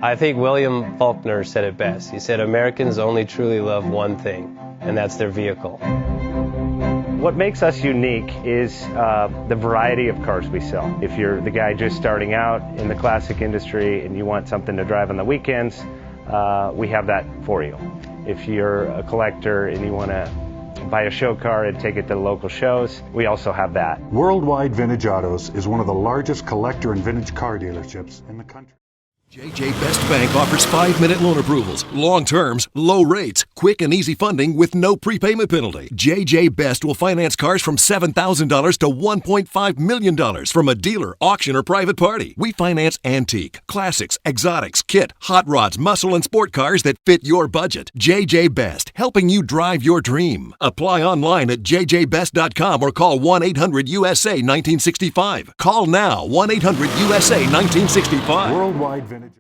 I think William Faulkner said it best. He said, Americans only truly love one thing, and that's their vehicle. What makes us unique is the variety of cars we sell. If you're the guy just starting out in the classic industry and you want something to drive on the weekends, we have that for you. If you're a collector and you want to buy a show car and take it to the local shows, we also have that. Worldwide Vintage Autos is one of the largest collector and vintage car dealerships in the country. JJ Best Bank offers 5-minute loan approvals, long terms, low rates, quick and easy funding with no prepayment penalty. JJ Best will finance cars from $7,000 to $1.5 million from a dealer, auction, or private party. We finance antique, classics, exotics, kit, hot rods, muscle, and sport cars that fit your budget. JJ Best, helping you drive your dream. Apply online at jjbest.com or call 1-800-USA-1965. Call now, 1-800-USA-1965. Worldwide Vintage